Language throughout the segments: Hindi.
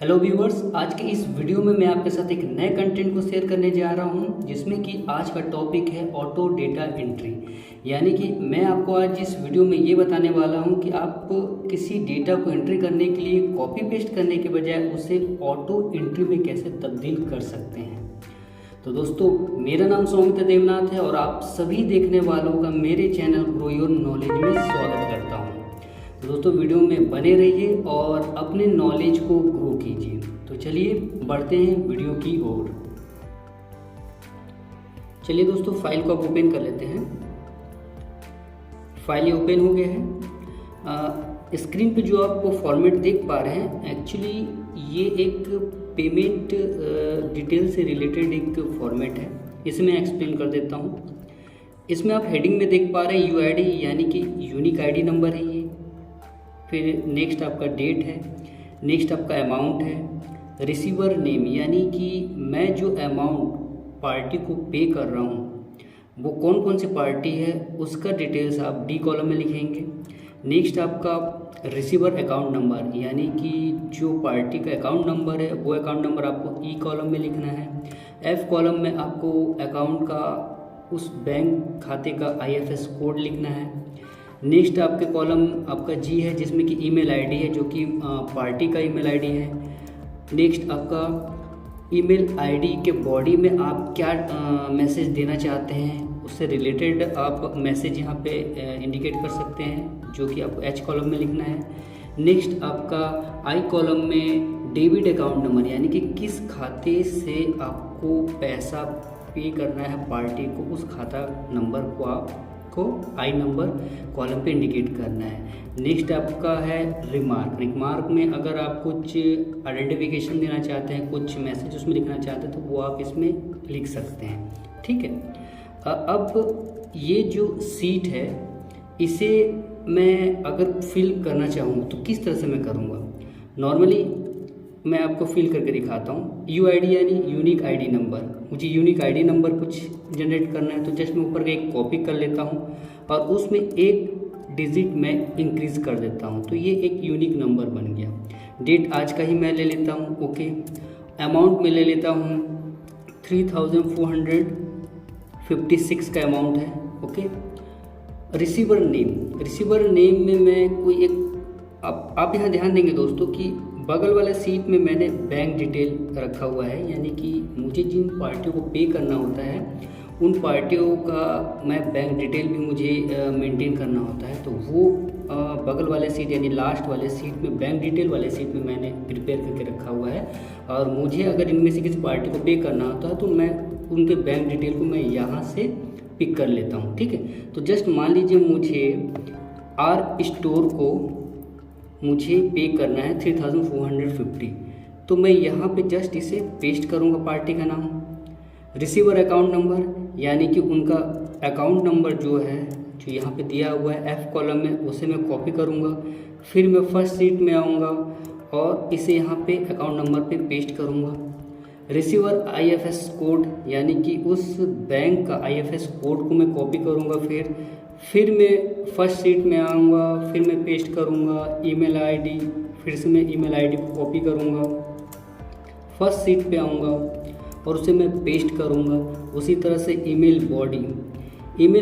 हेलो व्यूवर्स, आज के इस वीडियो में मैं आपके साथ एक नए कंटेंट को शेयर करने जा रहा हूं, जिसमें कि आज का टॉपिक है ऑटो डेटा एंट्री। यानी कि मैं आपको आज इस वीडियो में ये बताने वाला हूं कि आप किसी डेटा को एंट्री करने के लिए कॉपी पेस्ट करने के बजाय उसे ऑटो एंट्री में कैसे तब्दील कर सकते हैं। तो दोस्तों, मेरा नाम सौमित्र देवनाथ है और आप सभी देखने वालों का मेरे चैनल ग्रो योर नॉलेज में स्वागत करता हूँ। तो दोस्तों, वीडियो में बने रहिए और अपने नॉलेज को ग्रो कीजिए। तो चलिए बढ़ते हैं वीडियो की ओर। चलिए दोस्तों, फाइल को आप ओपन कर लेते हैं। फाइल ओपन हो गया है। स्क्रीन पे जो आप फॉर्मेट देख पा रहे हैं, एक्चुअली ये एक पेमेंट डिटेल से रिलेटेड एक फॉर्मेट है। इसे मैं एक्सप्लेन कर देता हूँ। इसमें आप हेडिंग में देख पा रहे हैं यूआईडी, यानी कि यूनिक आईडी नंबर है ये। फिर नेक्स्ट आपका डेट है, नेक्स्ट आपका अमाउंट है, रिसीवर नेम यानी कि मैं जो अमाउंट पार्टी को पे कर रहा हूँ वो कौन कौन सी पार्टी है उसका डिटेल्स आप डी कॉलम में लिखेंगे। नेक्स्ट आपका रिसीवर अकाउंट नंबर, यानी कि जो पार्टी का अकाउंट नंबर है वो अकाउंट नंबर आपको ई कॉलम में लिखना है। एफ कॉलम में आपको अकाउंट का उस बैंक खाते का आईएफएस कोड लिखना है। नेक्स्ट आपके कॉलम आपका जी है, जिसमें कि ईमेल आईडी है, जो कि पार्टी का ईमेल आईडी है। नेक्स्ट आपका ईमेल आईडी के बॉडी में आप क्या मैसेज देना चाहते हैं उससे रिलेटेड आप मैसेज यहाँ पे इंडिकेट कर सकते हैं, जो कि आपको एच कॉलम में लिखना है। नेक्स्ट आपका आई कॉलम में डेबिट अकाउंट नंबर, यानी कि किस खाते से आपको पैसा पे करना है पार्टी को, उस खाता नंबर को आपको आई नंबर कॉलम पे इंडिकेट करना है। नेक्स्ट आपका है रिमार्क। रिमार्क में अगर आप कुछ आइडेंटिफिकेशन देना चाहते हैं, कुछ मैसेज उसमें लिखना चाहते हैं, तो वो आप इसमें लिख सकते हैं। ठीक है। अब ये जो सीट है, इसे मैं अगर फिल करना चाहूँ तो किस तरह से मैं करूँगा। नॉर्मली मैं आपको फिल करके दिखाता हूँ। यूआईडी यानी यूनिक आईडी नंबर। मुझे यूनिक आईडी नंबर कुछ जनरेट करना है, तो जस्ट मैं ऊपर का एक कॉपी कर लेता हूँ और उसमें एक डिजिट मैं इंक्रीज़ कर देता हूँ, तो ये एक यूनिक नंबर बन गया। डेट आज का ही मैं ले लेता हूँ। ओके। अमाउंट में ले लेता हूँ 3456 का अमाउंट है। ओके। रिसीवर नेम में मैं कोई एक आप यहाँ ध्यान देंगे दोस्तों कि बगल वाले सीट में मैंने बैंक डिटेल रखा हुआ है, यानी कि मुझे जिन पार्टियों को पे करना होता है उन पार्टियों का मैं बैंक डिटेल भी मुझे मेंटेन करना होता है। तो वो बगल वाले सीट यानी लास्ट वाले सीट में, बैंक डिटेल वाले सीट में मैंने प्रिपेयर करके रखा हुआ है। और मुझे अगर इनमें से किसी पार्टी को पे करना होता है तो मैं उनके बैंक डिटेल को मैं यहाँ से पिक कर लेता हूँ। ठीक है। तो जस्ट मान लीजिए मुझे आर स्टोर को मुझे पे करना है 3450, तो मैं यहाँ पे जस्ट इसे पेस्ट करूँगा पार्टी का नाम। रिसीवर अकाउंट नंबर, यानी कि उनका अकाउंट नंबर जो है, जो यहाँ पे दिया हुआ है एफ कॉलम में, उसे मैं कॉपी करूँगा। फिर मैं फर्स्ट सीट में आऊँगा और इसे यहाँ पे अकाउंट नंबर पे पेस्ट करूँगा। रिसीवर आईएफएस कोड, यानी कि उस बैंक का आईएफएस कोड को मैं कॉपी करूँगा। फिर मैं फर्स्ट सीट में आऊँगा, फिर मैं पेस्ट करूँगा ईमेल आईडी, फिर से मैं ईमेल आईडी को कॉपी करूँगा, फर्स्ट सीट पे आऊँगा और उसे मैं पेस्ट करूँगा। उसी तरह से ईमेल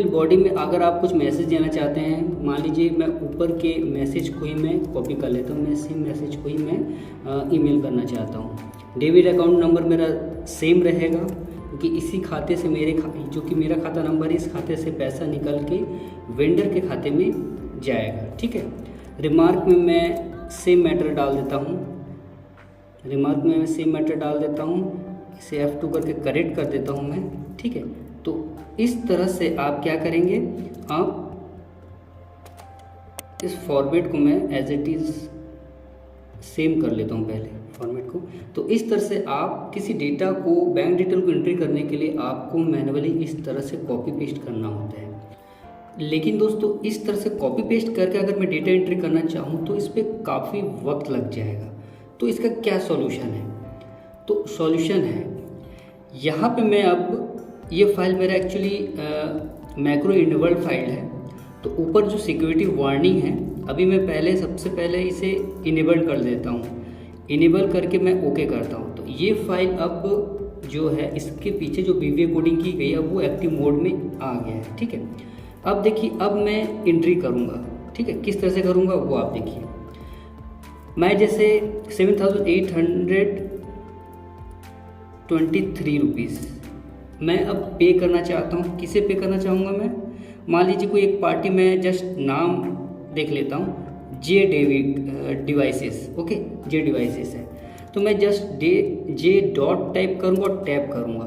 बॉडी में अगर आप कुछ मैसेज देना चाहते हैं, मान लीजिए मैं ऊपर के मैसेज को ही मैं कॉपी कर लेता हूँ, मैं सेम मैसेज को ही मैं ईमेल करना चाहता हूँ। डेबिट अकाउंट नंबर मेरा सेम रहेगा, क्योंकि इसी खाते से जो कि मेरा खाता नंबर है, इस खाते से पैसा निकल के वेंडर के खाते में जाएगा। ठीक है। रिमार्क में मैं सेम मैटर डाल देता हूँ। इसे F2 करके करेक्ट कर देता हूँ मैं। ठीक है। तो इस तरह से आप क्या करेंगे, आप इस फॉर्मेट को मैं एज इट इज़ सेम कर लेता हूँ पहले फॉर्मेट को। तो इस तरह से आप किसी डेटा को, बैंक डिटेल को एंट्री करने के लिए आपको मैनुअली इस तरह से कॉपी पेस्ट करना होता है। लेकिन दोस्तों, इस तरह से कॉपी पेस्ट करके अगर मैं डेटा एंट्री करना चाहूँ तो इस पर काफ़ी वक्त लग जाएगा। तो इसका क्या सॉल्यूशन है? तो सॉल्यूशन है यहाँ पे मैं अब ये फाइल मेरा एक्चुअली मैक्रो इनेबल्ड फाइल है, तो ऊपर जो सिक्योरिटी वार्निंग है, अभी मैं सबसे पहले इसे इनेबल्ड कर देता हूँ। इनेबल करके मैं ओके करता हूँ तो ये फाइल अब जो है इसके पीछे जो बीवीए कोडिंग की गई है वो एक्टिव मोड में आ गया है। ठीक है, अब देखिए अब मैं एंट्री करूँगा। ठीक है, किस तरह से करूँगा वो आप देखिए। मैं जैसे 7,823 रुपीज़ मैं अब पे करना चाहता हूँ। किसे पे करना चाहूँगा मैं? मान लीजिए कोई एक पार्टी, मैं जस्ट नाम देख लेता हूँ, जे डिवाइसेस। ओके, जे डिवाइसेस है तो मैं जस्ट जे डॉट टाइप करूँगा और टैप करूँगा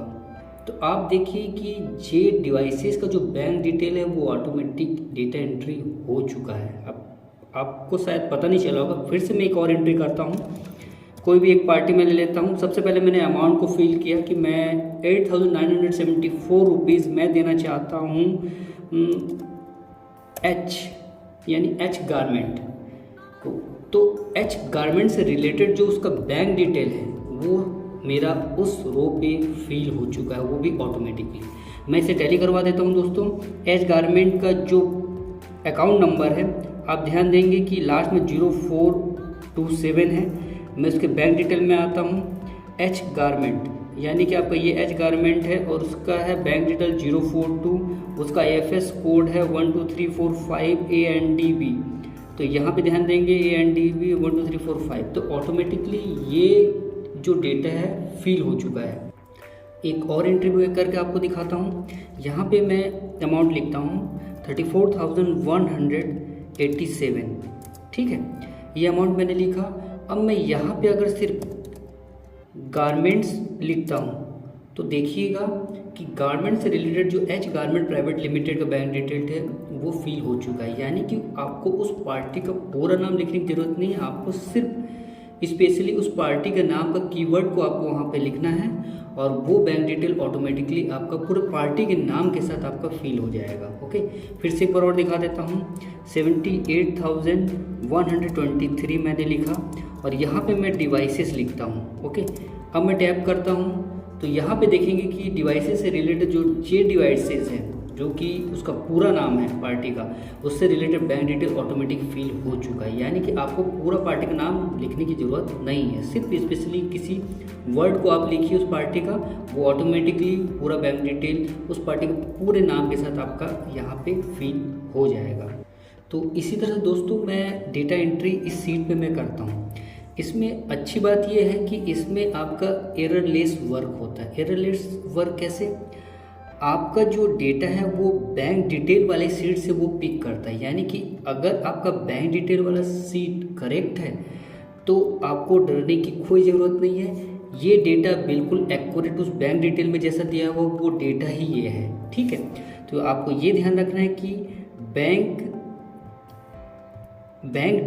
तो आप देखिए कि जे डिवाइसेस का जो बैंक डिटेल है वो ऑटोमेटिक डेटा एंट्री हो चुका है। अब आपको शायद पता नहीं चला होगा, फिर से मैं एक और एंट्री करता हूँ। कोई भी एक पार्टी में ले लेता हूँ। सबसे पहले मैंने अमाउंट को फिल किया कि मैं 8,974 रुपीज़ मैं देना चाहता हूँ एच यानी एच गारमेंट को। तो एच गारमेंट से रिलेटेड जो उसका बैंक डिटेल है वो मेरा उस रो पे फिल हो चुका है, वो भी ऑटोमेटिकली। मैं इसे टैली करवा देता हूँ दोस्तों। एच गारमेंट का जो अकाउंट नंबर है आप ध्यान देंगे कि लास्ट में 0427 है। मैं उसके बैंक डिटेल में आता हूँ। एच गारमेंट यानी कि आपका ये एच गारमेंट है और उसका है बैंक डिटेल 042, उसका एफएस कोड है 12345 ANDB। तो यहाँ पे ध्यान देंगे ANDB 12345। तो ऑटोमेटिकली ये जो डेटा है फिल हो चुका है। एक और एंट्री करके आपको दिखाता हूँ। यहाँ पे मैं अमाउंट लिखता हूँ 34,187। ठीक है, ये अमाउंट मैंने लिखा। अब मैं यहाँ पे अगर सिर्फ गारमेंट्स लिखता हूँ तो देखिएगा कि गारमेंट से रिलेटेड जो एच गारमेंट प्राइवेट लिमिटेड का बैंक डिटेल है वो फिल हो चुका है। यानी कि आपको उस पार्टी का पूरा नाम लिखने की ज़रूरत नहीं है, आपको सिर्फ स्पेशली उस पार्टी के नाम का कीवर्ड को आपको वहाँ पे लिखना है और वो बैंक डिटेल ऑटोमेटिकली आपका पूरे पार्टी के नाम के साथ आपका फिल हो जाएगा। ओके, फिर से एक बार और दिखा देता हूँ। 78,123 मैंने लिखा और यहाँ पे मैं डिवाइसेस लिखता हूँ। ओके, अब मैं टैप करता हूँ तो यहाँ पे देखेंगे कि डिवाइसेस से रिलेटेड जो जे डिवाइसेस है जो कि उसका पूरा नाम है पार्टी का, उससे related bank detail automatic fill हो चुका है। यानी कि आपको पूरा पार्टी का नाम लिखने की ज़रूरत नहीं है, सिर्फ स्पेशली किसी वर्ड को आप लिखिए उस पार्टी का, वो ऑटोमेटिकली पूरा बैंक डिटेल उस पार्टी के पूरे नाम के साथ आपका यहाँ पे फिल हो जाएगा। तो इसी तरह दोस्तों मैं डेटा एंट्री इस सीट पे मैं करता हूँ। इसमें अच्छी बात यह है कि इसमें आपका एररलेस वर्क होता है। एररलेस वर्क कैसे? आपका जो डेटा है वो बैंक डिटेल वाले सीट से वो पिक करता है। यानी कि अगर आपका बैंक डिटेल वाला सीट करेक्ट है तो आपको डरने की कोई ज़रूरत नहीं है। ये डेटा बिल्कुल एक्यूरेट उस बैंक डिटेल में जैसा दिया हुआ वो डेटा ही ये है। ठीक है, तो आपको ये ध्यान रखना है कि बैंक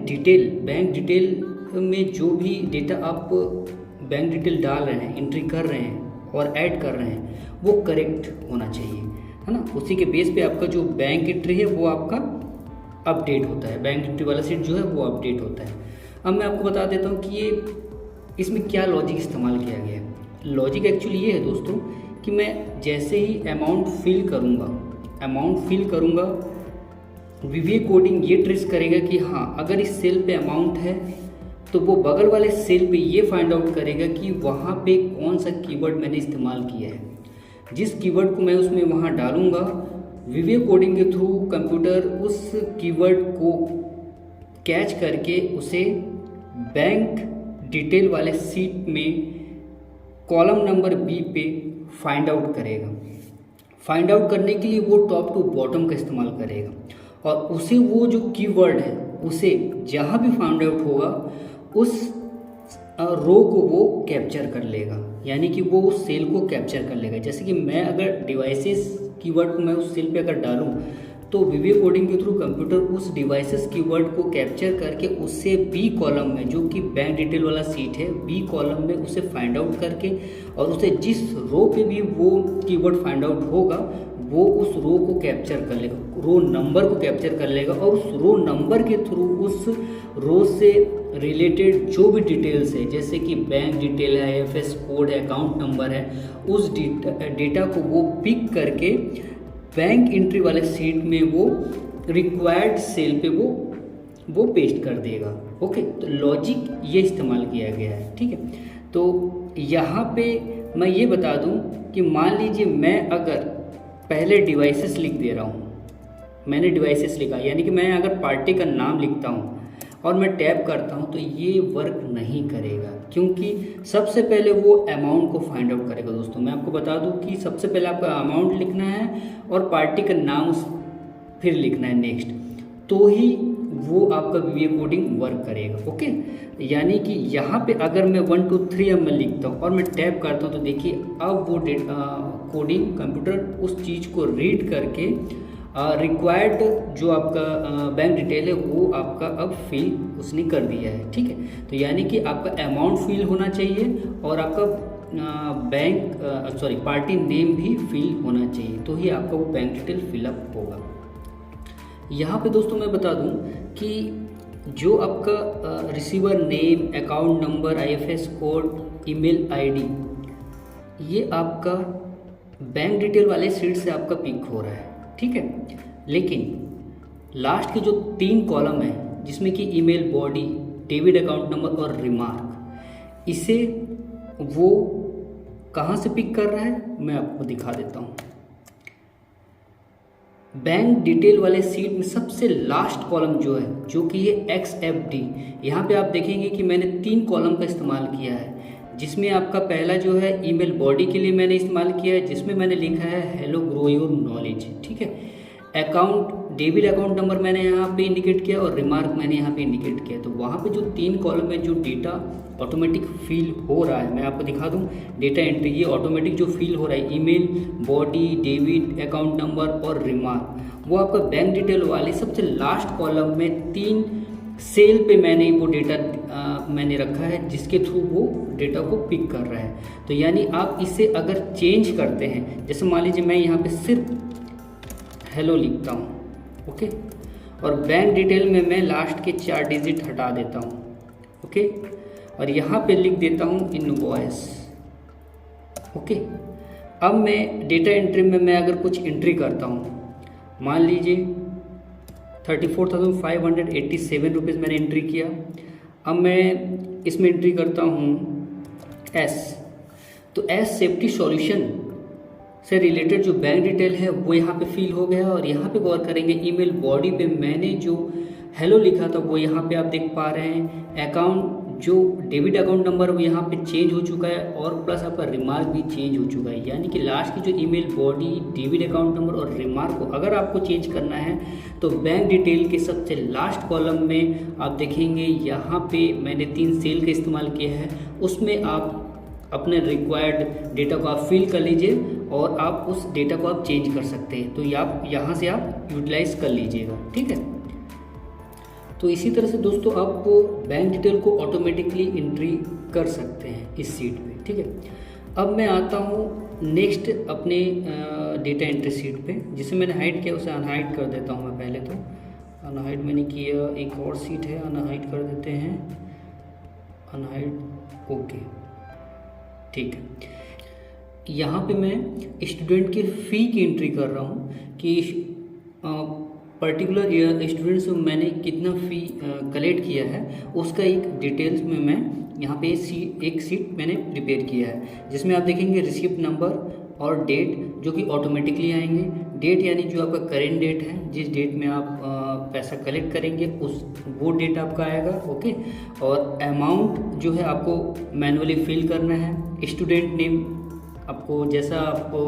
डिटेल में जो भी डेटा आप बैंक डिटेल डाल रहे हैं, एंट्री कर रहे हैं और ऐड कर रहे हैं वो करेक्ट होना चाहिए, है ना। उसी के बेस पे आपका जो बैंक एंट्री है वो आपका अपडेट होता है, बैंक एंट्री वाला सीट जो है वो अपडेट होता है। अब मैं आपको बता देता हूँ कि ये इसमें क्या लॉजिक इस्तेमाल किया गया है। लॉजिक एक्चुअली ये है दोस्तों कि मैं जैसे ही अमाउंट फिल करूँगा वीवीए कोडिंग ये ट्रेस करेगा कि हाँ अगर इस सेल पे अमाउंट है तो वो बगल वाले सेल पे ये फाइंड आउट करेगा कि वहाँ पे कौन सा कीवर्ड मैंने इस्तेमाल किया है। जिस कीवर्ड को मैं उसमें वहाँ डालूँगा वीवीए कोडिंग के थ्रू कंप्यूटर उस कीवर्ड को कैच करके उसे बैंक डिटेल वाले सीट में कॉलम नंबर बी पे फाइंड आउट करेगा। फाइंड आउट करने के लिए वो टॉप टू बॉटम का इस्तेमाल करेगा और उसे वो जो कीवर्ड है उसे जहाँ भी फाइंड आउट होगा उस रो को वो कैप्चर कर लेगा। यानी कि वो उस सेल को कैप्चर कर लेगा। जैसे कि मैं अगर डिवाइसेस कीवर्ड को मैं उस सेल पे अगर डालूं तो वीवीए कोडिंग के थ्रू कंप्यूटर उस डिवाइसेस कीवर्ड को कैप्चर करके उससे बी कॉलम में जो कि बैंक डिटेल वाला सीट है बी कॉलम में उसे फाइंड आउट करके और उसे जिस रो पे भी वो कीवर्ड फाइंड आउट होगा वो उस रो को कैप्चर कर लेगा, रो नंबर को कैप्चर कर लेगा और उस रो नंबर के थ्रू उस रो से रिलेटेड जो भी डिटेल्स है जैसे कि बैंक डिटेल है, एफएस कोड है, अकाउंट नंबर है, उस डेटा को वो पिक करके बैंक एंट्री वाले सीट में वो रिक्वायर्ड सेल पे वो वो पेस्ट कर देगा। ओके, तो लॉजिक ये इस्तेमाल किया गया है। ठीक है, तो यहाँ पे मैं ये बता दूँ कि मान लीजिए मैं अगर पहले डिवाइसेस लिख दे रहा हूँ, मैंने डिवाइसेस लिखा, यानी कि मैं अगर पार्टी का नाम लिखता हूँ और मैं टैप करता हूँ तो ये वर्क नहीं करेगा, क्योंकि सबसे पहले वो अमाउंट को फाइंड आउट करेगा। दोस्तों मैं आपको बता दूँ कि सबसे पहले आपका अमाउंट लिखना है और पार्टी का नाम फिर लिखना है नेक्स्ट, तो ही वो आपका VBA कोडिंग वर्क करेगा। ओके, यानी कि यहाँ पे अगर मैं 1 2 3 मैं लिखता हूँ और मैं टैप करता हूँ तो देखिए अब वो कोडिंग कंप्यूटर उस चीज़ को रीड करके रिक्वायर्ड जो आपका बैंक डिटेल है वो आपका अब फिल उसने कर दिया है। ठीक है, तो यानी कि आपका अमाउंट फिल होना चाहिए और आपका पार्टी नेम भी फिल होना चाहिए, तो ही आपका वो बैंक डिटेल फिलअप होगा। यहाँ पे दोस्तों मैं बता दूँ कि जो आपका receiver name, account number, IFS code, email ID, ये आपका बैंक डिटेल वाले शीट से आपका पिक हो रहा है। ठीक है, लेकिन लास्ट के जो 3 कॉलम है जिसमें कि email body, debit account number और रिमार्क, इसे वो कहाँ से पिक कर रहा है मैं आपको दिखा देता हूँ। बैंक डिटेल वाले सीट में सबसे लास्ट कॉलम जो है, जो कि ये XFD, यहाँ पे आप देखेंगे कि मैंने 3 कॉलम का इस्तेमाल किया है, जिसमें आपका पहला जो है ईमेल बॉडी के लिए मैंने इस्तेमाल किया है, जिसमें मैंने लिखा है हेलो ग्रो योर नॉलेज। ठीक है, अकाउंट, डेबिट अकाउंट नंबर मैंने यहाँ पे इंडिकेट किया और रिमार्क मैंने यहाँ पे इंडिकेट किया। तो वहाँ पे जो 3 कॉलम में जो डेटा ऑटोमेटिक फिल हो रहा है, मैं आपको दिखा दूँ डेटा एंट्री, ये ऑटोमेटिक जो फिल हो रहा है email body, debit account number और रिमार्क, वो आपका बैंक डिटेल वाले सबसे लास्ट कॉलम में 3 सेल पे मैंने वो डेटा मैंने रखा है, जिसके थ्रू वो डेटा को पिक कर रहा है। तो यानी आप इसे अगर चेंज करते हैं, जैसे मान लीजिए मैं यहाँ पे सिर्फ हेलो लिखता हूँ, ओके, और बैंक डिटेल में मैं लास्ट के 4 डिजिट हटा देता हूँ, ओके, और यहाँ पे लिख देता हूँ इनवॉइस। ओके, अब मैं डेटा एंट्री में मैं अगर कुछ एंट्री करता हूँ, मान लीजिए 34,587 रुपीज़ मैंने एंट्री किया। अब मैं इसमें एंट्री करता हूँ S, तो S सेफ्टी सॉल्यूशन से रिलेटेड जो बैंक डिटेल है वो यहाँ पे फिल हो गया। और यहाँ पे गौर करेंगे ईमेल बॉडी पे मैंने जो हेलो लिखा था वो यहाँ पे आप देख पा रहे हैं। अकाउंट जो डेबिट अकाउंट नंबर वो यहाँ पे चेंज हो चुका है और प्लस आपका रिमार्क भी चेंज हो चुका है। यानी कि लास्ट की जो email body, debit account number और रिमार्क को अगर आपको चेंज करना है तो बैंक डिटेल के सबसे लास्ट कॉलम में आप देखेंगे यहाँ पे मैंने 3 सेल का इस्तेमाल किया है, उसमें आप अपने रिक्वायर्ड डेटा को आप फिल कर लीजिए और आप उस डेटा को आप चेंज कर सकते हैं। तो आप यहाँ से आप यूटिलाइज कर लीजिएगा, ठीक है। तो इसी तरह से दोस्तों आप बैंक डिटेल को ऑटोमेटिकली एंट्री कर सकते हैं इस सीट पे, ठीक है। अब मैं आता हूँ नेक्स्ट अपने डेटा एंट्री सीट पे, जिसे मैंने हाइड किया उसे अनहाइड कर देता हूँ मैं। पहले तो अनहाइड मैंने किया, एक और सीट है अनहाइड कर देते हैं, अनहाइड, ओके, ठीक है। यहाँ पे मैं स्टूडेंट की फ़ी की एंट्री कर रहा हूँ कि पर्टिकुलर स्टूडेंट से मैंने कितना फ़ी कलेक्ट किया है, उसका एक डिटेल्स में मैं यहाँ पे एक सीट मैंने प्रिपेयर किया है, जिसमें आप देखेंगे रिसिप्ट नंबर और डेट जो कि ऑटोमेटिकली आएंगे। डेट यानी जो आपका करेंट डेट है, जिस डेट में आप पैसा कलेक्ट करेंगे वो डेट आपका आएगा, ओके। और अमाउंट जो है आपको मैनुअली फिल करना है। स्टूडेंट नेम आपको, जैसा आपको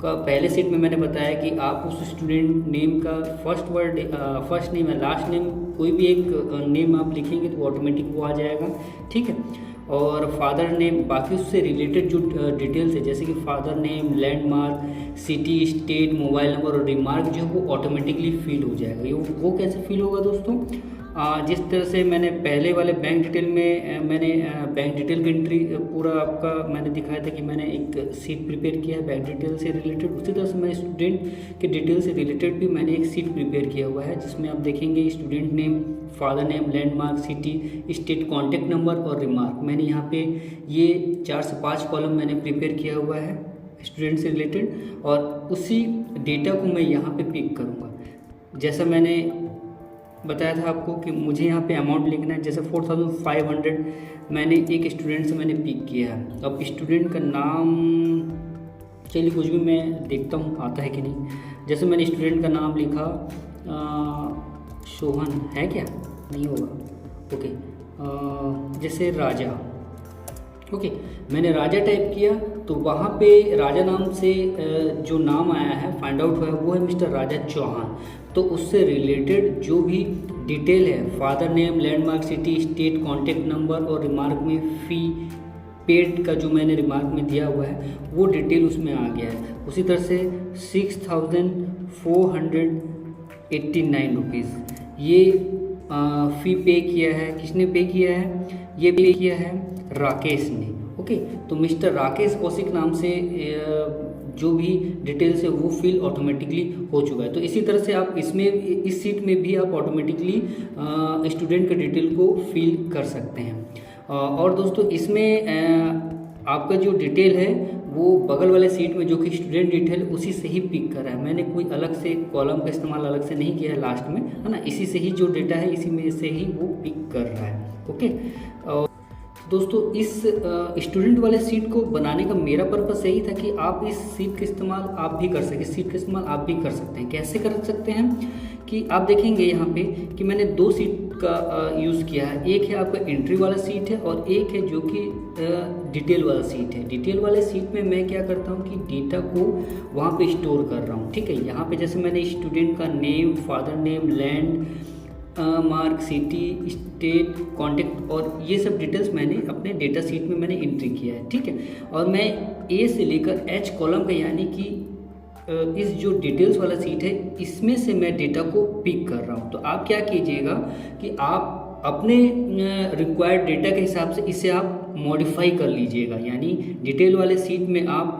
का पहले सीट में मैंने बताया कि आप उस स्टूडेंट नेम का फर्स्ट नेम या लास्ट नेम कोई भी एक नेम आप लिखेंगे तो ऑटोमेटिक वो आ जाएगा, ठीक है। और फादर नेम, बाकी उससे रिलेटेड जो डिटेल्स है जैसे कि father name, landmark, city, state, mobile number और रिमार्क जो है वो ऑटोमेटिकली फिल हो जाएगा। वो कैसे फिल होगा दोस्तों, जिस तरह से मैंने पहले वाले बैंक डिटेल में मैंने बैंक डिटेल की एंट्री पूरा आपका मैंने दिखाया था कि मैंने एक सीट प्रिपेयर किया है बैंक डिटेल से रिलेटेड, उसी तरह से मैं स्टूडेंट के डिटेल से रिलेटेड भी मैंने एक सीट प्रिपेयर किया हुआ है, जिसमें आप देखेंगे student name, father name, landmark, city, state, contact number और रिमार्क। मैंने यहाँ पे ये 4 से 5 कॉलम मैंने प्रिपेयर किया हुआ है स्टूडेंट से रिलेटेड, और उसी डेटा को मैं यहाँ पे पिक करूँगा। जैसा मैंने बताया था आपको कि मुझे यहाँ पे अमाउंट लिखना है। जैसे 4500 मैंने एक स्टूडेंट से मैंने पिक किया है। अब स्टूडेंट का नाम चलिए कुछ भी मैं देखता हूँ आता है कि नहीं। जैसे मैंने स्टूडेंट का नाम लिखा सोहन, है क्या? नहीं होगा। ओके, जैसे राजा। ओके, मैंने राजा टाइप किया तो वहाँ पे राजा नाम से जो नाम आया है फाइंड आउट हुआ है वो है मिस्टर राजा चौहान। तो उससे रिलेटेड जो भी डिटेल है, father name, landmark, city, state, contact number और रिमार्क में फ़ी पेड का जो मैंने रिमार्क में दिया हुआ है वो डिटेल उसमें आ गया है। उसी तरह से 6489 रुपीज़ ये फ़ी पे किया है। किसने पे किया है? ये पे किया है राकेश ने। ओके, तो मिस्टर राकेश कौशिक नाम से जो भी डिटेल्स है वो फिल ऑटोमेटिकली हो चुका है। तो इसी तरह से आप इसमें इस सीट में भी आप ऑटोमेटिकली स्टूडेंट के डिटेल को फिल कर सकते हैं। और दोस्तों इसमें आपका जो डिटेल है वो बगल वाले सीट में जो कि स्टूडेंट डिटेल उसी से ही पिक कर रहा है। मैंने कोई अलग से कॉलम का इस्तेमाल अलग से नहीं किया है लास्ट में, है ना। इसी से ही जो डेटा है इसी में से ही वो पिक कर रहा है। ओके, दोस्तों इस स्टूडेंट वाले सीट को बनाने का मेरा पर्पस यही था कि आप इस सीट का इस्तेमाल आप भी कर सकें। सीट का इस्तेमाल आप भी कर सकते हैं। कैसे कर सकते हैं कि आप देखेंगे यहाँ पे कि मैंने 2 सीट का यूज़ किया है। एक है आपका एंट्री वाला सीट है और एक है जो कि डिटेल वाला सीट है। डिटेल वाले सीट में मैं क्या करता हूँ कि डेटा को वहाँ पे स्टोर कर रहा हूँ। ठीक है, यहाँ पे जैसे मैंने स्टूडेंट का name, father name, land mark, city, state, contact और ये सब डिटेल्स मैंने अपने डेटा सीट में मैंने एंट्री किया है। ठीक है, और मैं ए से लेकर एच कॉलम का यानी कि इस जो डिटेल्स वाला सीट है इसमें से मैं डेटा को पिक कर रहा हूँ। तो आप क्या कीजिएगा कि आप अपने रिक्वायर्ड डेटा के हिसाब से इसे आप मॉडिफाई कर लीजिएगा। यानी डिटेल वाले सीट में आप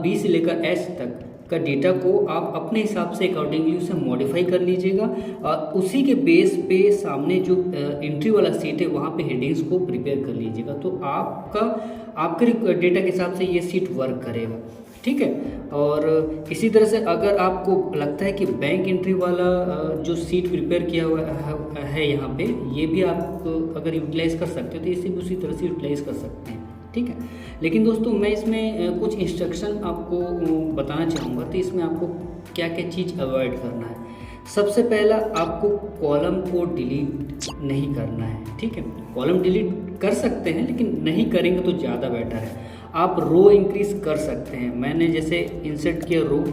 बी से लेकर एच तक का डेटा को आप अपने हिसाब से अकॉर्डिंगली उसे मॉडिफाई कर लीजिएगा और उसी के बेस पे सामने जो एंट्री वाला सीट है वहाँ पे हेडिंग्स को प्रिपेयर कर लीजिएगा। तो आपके डेटा के हिसाब से ये सीट वर्क करेगा। ठीक है, और इसी तरह से अगर आपको लगता है कि बैंक एंट्री वाला जो सीट प्रिपेयर किया हुआ है यहाँ पे ये भी आप अगर यूटिलाइज़ कर सकते हो तो इसे भी उसी तरह से यूटिलाइज़ कर सकते हैं। ठीक है, लेकिन दोस्तों मैं इसमें कुछ इंस्ट्रक्शन आपको बताना चाहूँगा। तो इसमें आपको क्या क्या चीज़ अवॉइड करना है। सबसे पहला, आपको कॉलम को डिलीट नहीं करना है। ठीक है, कॉलम डिलीट कर सकते हैं लेकिन नहीं करेंगे तो ज़्यादा बेटर है। आप रो इंक्रीज़ कर सकते हैं। मैंने जैसे इंसर्ट किया रो,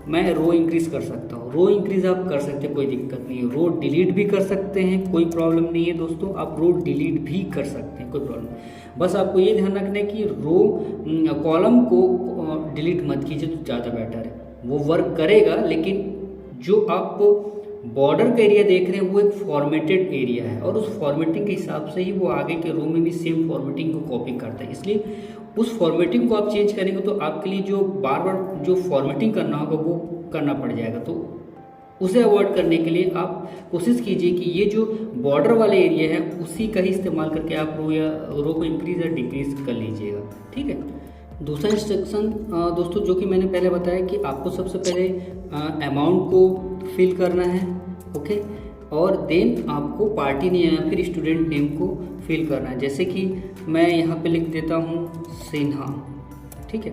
मैं रो इंक्रीज़ कर सकता हूँ। रो इंक्रीज़ आप कर सकते हैं, कोई दिक्कत नहीं है। रो डिलीट भी कर सकते हैं, कोई प्रॉब्लम नहीं है दोस्तों। आप रो डिलीट भी कर सकते हैं, कोई प्रॉब्लम नहीं। बस आपको ये ध्यान रखना है कि रो कॉलम को डिलीट मत कीजिए तो ज़्यादा बेटर है। वो वर्क करेगा लेकिन जो आप बॉर्डर का एरिया देख रहे हैं वो एक फॉर्मेटेड एरिया है और उस फॉर्मेटिंग के हिसाब से ही वो आगे के रो में भी सेम फॉर्मेटिंग को कॉपी करता है। इसलिए उस फॉर्मेटिंग को आप चेंज करेंगे तो आपके लिए जो बार बार जो फॉर्मेटिंग करना होगा वो करना पड़ जाएगा। तो उसे अवॉइड करने के लिए आप कोशिश कीजिए कि ये जो बॉर्डर वाले एरिया है उसी का ही इस्तेमाल करके आप रो को इंक्रीज या डिक्रीज कर लीजिएगा। ठीक है, दूसरा इंस्ट्रक्शन दोस्तों जो कि मैंने पहले बताया कि आपको सबसे पहले अमाउंट को फिल करना है। ओके, और देन आपको पार्टी नेम या फिर स्टूडेंट नेम को फिल करना है। जैसे कि मैं यहाँ पे लिख देता हूँ सिन्हा। ठीक है,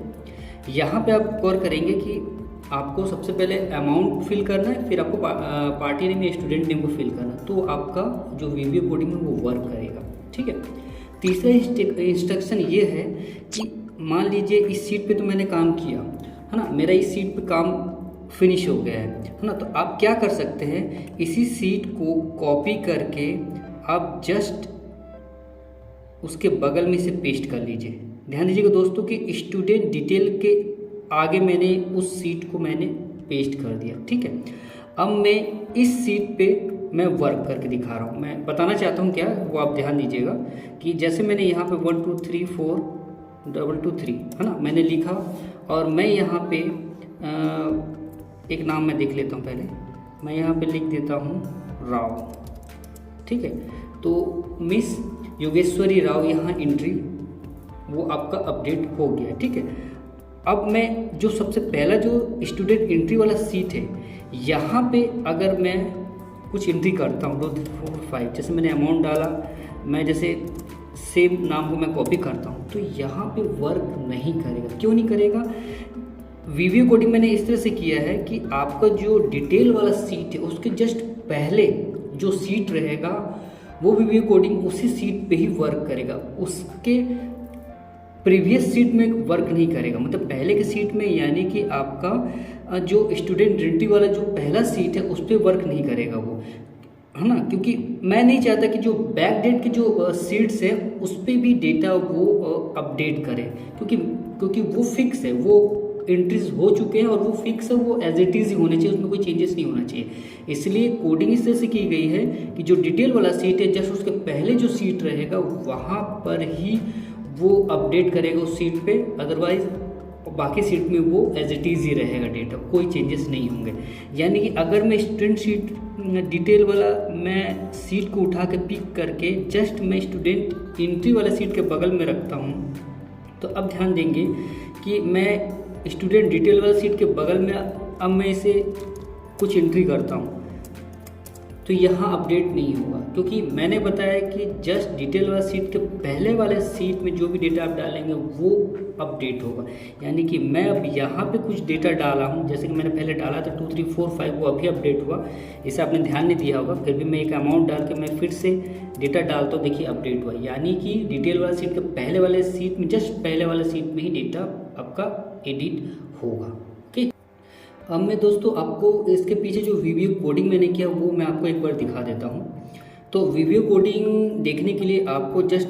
यहाँ पे आप गौर करेंगे कि आपको सबसे पहले अमाउंट फिल करना है, फिर आपको पार्टी नेम या स्टूडेंट नेम को फिल करना है, तो आपका जो वीवीओ कोडिंग है वो वर्क करेगा। ठीक है, तीसरा इंस्ट्रक्शन ये है कि मान लीजिए इस सीट पे तो मैंने काम किया है ना, मेरा इस सीट पे काम फिनिश हो गया है ना, तो आप क्या कर सकते हैं, इसी सीट को कॉपी करके आप जस्ट उसके बगल में से पेस्ट कर लीजिए। ध्यान दीजिएगा दोस्तों कि स्टूडेंट डिटेल के आगे मैंने उस सीट को मैंने पेस्ट कर दिया। ठीक है, अब मैं इस सीट पे मैं वर्क करके दिखा रहा हूँ। मैं बताना चाहता हूँ क्या, वो आप ध्यान दीजिएगा कि जैसे मैंने यहाँ पे 1 2 3 4 2 3 है ना, मैंने लिखा और मैं यहाँ पे एक नाम मैं देख लेता हूँ पहले। मैं यहाँ पे लिख देता हूँ राव। ठीक है, तो मिस योगेश्वरी राव यहाँ एंट्री वो आपका अपडेट हो गया। ठीक है, अब मैं जो सबसे पहला जो स्टूडेंट एंट्री वाला सीट है यहाँ पे अगर मैं कुछ एंट्री करता हूँ 2 3 4 5, जैसे मैंने अमाउंट डाला, मैं जैसे सेम नाम को मैं कॉपी करता हूँ, तो यहाँ पे वर्क नहीं करेगा। क्यों नहीं करेगा? वीवीओ कोडिंग मैंने इस तरह से किया है कि आपका जो डिटेल वाला सीट है उसके जस्ट पहले जो सीट रहेगा वो वीवीओ कोडिंग उसी सीट पे ही वर्क करेगा, उसके प्रीवियस सीट में वर्क नहीं करेगा। मतलब पहले के सीट में, यानी कि आपका जो स्टूडेंट आइडेंटिटी वाला जो पहला सीट है उस पर वर्क नहीं करेगा वो, है ना। क्योंकि मैं नहीं चाहता कि जो बैक डेट के जो सीट्स है उस पर भी डेटा वो अपडेट करे, क्योंकि वो फिक्स है, वो एंट्रीज हो चुके हैं और वो फिक्स है, वो एज इट इज़ ही होने चाहिए, उसमें कोई चेंजेस नहीं होना चाहिए। इसलिए कोडिंग इस तरह से की गई है कि जो डिटेल वाला सीट है जस्ट उसके पहले जो सीट रहेगा वहाँ पर ही वो अपडेट करेगा उस सीट पे, अदरवाइज बाकी सीट में वो एज इट इज़ ही रहेगा डेटा, कोई चेंजेस नहीं होंगे। यानी कि अगर मैं स्टूडेंट सीट डिटेल वाला मैं सीट को उठा के पिक करके जस्ट मैं स्टूडेंट एंट्री वाला सीट के बगल में रखता हूँ, तो अब ध्यान देंगे कि मैं स्टूडेंट डिटेल वाला सीट के बगल में अब मैं इसे कुछ एंट्री करता हूँ तो यहाँ अपडेट नहीं होगा, क्योंकि मैंने बताया कि जस्ट डिटेल वाला सीट के पहले वाले सीट में जो भी डेटा आप डालेंगे वो अपडेट होगा। यानी कि मैं अब यहाँ पे कुछ डेटा डाला हूँ, जैसे कि मैंने पहले डाला था 2 3 4 5, वो अभी अपडेट हुआ, इसे आपने ध्यान नहीं दिया होगा। फिर भी मैं एक अमाउंट डाल के मैं फिर से डेटा डालता हूँ, देखिए अपडेट हुआ। यानी कि डिटेल वाला सीट के पहले वाले सीट में, जस्ट पहले वाले सीट में ही डेटा आपका एडिट होगा। अब मैं दोस्तों आपको इसके पीछे जो वीवीओ कोडिंग मैंने किया वो मैं आपको एक बार दिखा देता हूँ। तो वीवीओ कोडिंग देखने के लिए आपको जस्ट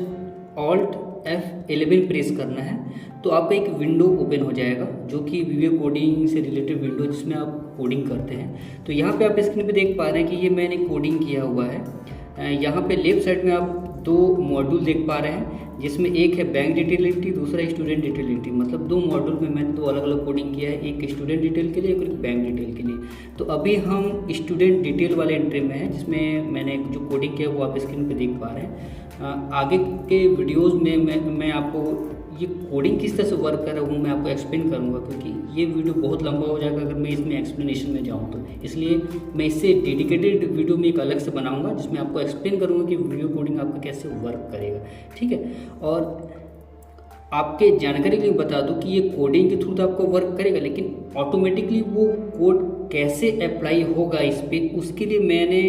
Alt F11 प्रेस करना है, तो आपका एक विंडो ओपन हो जाएगा जो कि वीवीओ कोडिंग से रिलेटेड विंडो जिसमें आप कोडिंग करते हैं। तो यहाँ पे आप स्क्रीन पे देख पा रहे हैं कि ये मैंने कोडिंग किया हुआ है। यहाँ पे लेफ्ट साइड में आप 2 मॉड्यूल देख पा रहे हैं, जिसमें एक है बैंक डिटेल एंट्री, दूसरा स्टूडेंट डिटेल एंट्री। मतलब 2 मॉड्यूल में मैंने 2 अलग अलग कोडिंग किया है, एक स्टूडेंट डिटेल के लिए, एक बैंक डिटेल के लिए। तो अभी हम स्टूडेंट डिटेल वाले एंट्री में है, जिसमें मैंने जो कोडिंग किया वो आप स्क्रीन पे देख पा रहे हैं। आगे के वीडियोस में मैं आपको ये कोडिंग किस तरह से वर्क कर रहा है वो मैं आपको एक्सप्लेन करूँगा, क्योंकि ये वीडियो बहुत लंबा हो जाएगा अगर मैं इसमें एक्सप्लेनेशन में जाऊँ तो। इसलिए मैं इससे डेडिकेटेड वीडियो में एक अलग से बनाऊँगा जिसमें आपको एक्सप्लेन करूँगा कि वीडियो कोडिंग आपका कैसे वर्क करेगा, ठीक है। और आपके जानकारी के लिए बता दूं कि ये कोडिंग के थ्रू तो आपको वर्क करेगा, लेकिन ऑटोमेटिकली वो कोड कैसे अप्लाई होगा इस पर, उसके लिए मैंने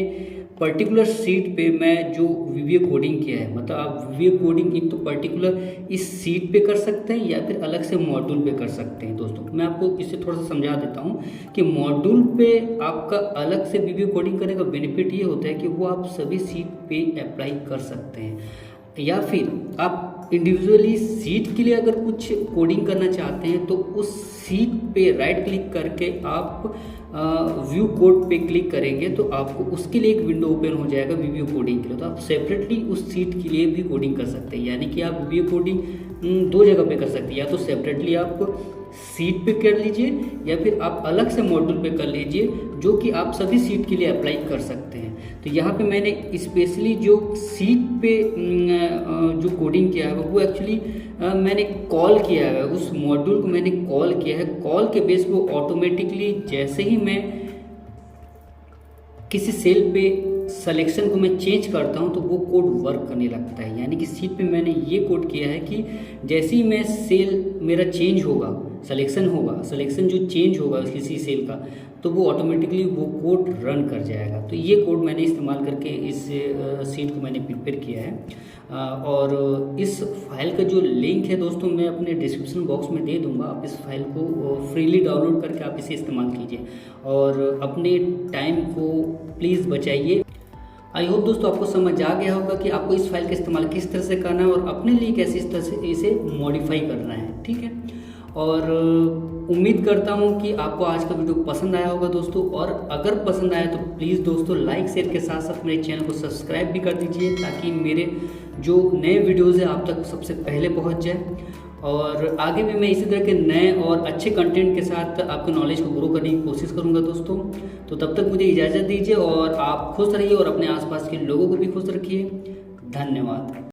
पर्टिकुलर सीट पे मैं जो वीवीओ कोडिंग किया है। मतलब आप वीवीओ कोडिंग एक तो पर्टिकुलर इस सीट पे कर सकते हैं या फिर अलग से मॉड्यूल पे कर सकते हैं। दोस्तों मैं आपको इससे थोड़ा सा समझा देता हूँ कि मॉड्यूल पे आपका अलग से वीवीओ कोडिंग करने का बेनिफिट ये होता है कि वो आप सभी सीट पे अप्लाई कर सकते हैं, या फिर आप इंडिविजुअली सीट के लिए अगर कुछ कोडिंग करना चाहते हैं तो उस सीट पे राइट क्लिक करके आप व्यू कोड पे क्लिक करेंगे तो आपको उसके लिए एक विंडो ओपन हो जाएगा वीवीओ कोडिंग के लिए। तो आप सेपरेटली उस सीट के लिए भी कोडिंग कर सकते हैं, यानी कि आप वीवीओ कोडिंग 2 जगह पे कर सकते हैं, या तो सेपरेटली आप सीट पे कर लीजिए या फिर आप अलग से मॉड्यूल पे कर लीजिए, जो कि आप सभी सीट के लिए अप्लाई कर सकते हैं। तो यहाँ पे मैंने स्पेशली जो सीट पे जो कोडिंग किया है वो एक्चुअली मैंने कॉल किया है, उस मॉड्यूल को मैंने कॉल किया है। कॉल के बेस पे ऑटोमेटिकली जैसे ही मैं किसी सेल पे सिलेक्शन को मैं चेंज करता हूं तो वो कोड वर्क करने लगता है। यानी कि सीट पे मैंने ये कोड किया है कि जैसे ही मैं सेल मेरा चेंज होगा, सिलेक्शन जो चेंज होगा किसी सेल का, तो वो ऑटोमेटिकली वो कोड रन कर जाएगा। तो ये कोड मैंने इस्तेमाल करके इस सीट को मैंने प्रिपेयर किया है। और इस फाइल का जो लिंक है दोस्तों मैं अपने डिस्क्रिप्शन बॉक्स में दे दूंगा, आप इस फाइल को फ्रीली डाउनलोड करके आप इसे इस्तेमाल कीजिए और अपने टाइम को प्लीज़ बचाइए। आई होप दोस्तों आपको समझ आ गया होगा कि आपको इस फाइल का इस्तेमाल किस तरह से करना है और अपने लिए कैसे इस तरह से इसे मॉडिफाई करना है, ठीक है। और उम्मीद करता हूँ कि आपको आज का वीडियो पसंद आया होगा दोस्तों, और अगर पसंद आया तो प्लीज़ दोस्तों लाइक शेयर के साथ साथ मेरे चैनल को सब्सक्राइब भी कर दीजिए, ताकि मेरे जो नए वीडियोज़ हैं आप तक सबसे पहले पहुँच जाए। और आगे भी मैं इसी तरह के नए और अच्छे कंटेंट के साथ आपके नॉलेज को ग्रो करने की कोशिश करूंगा दोस्तों। तो तब तक मुझे इजाज़त दीजिए और आप खुश रहिए और अपने आसपास के लोगों को भी खुश रखिए। धन्यवाद।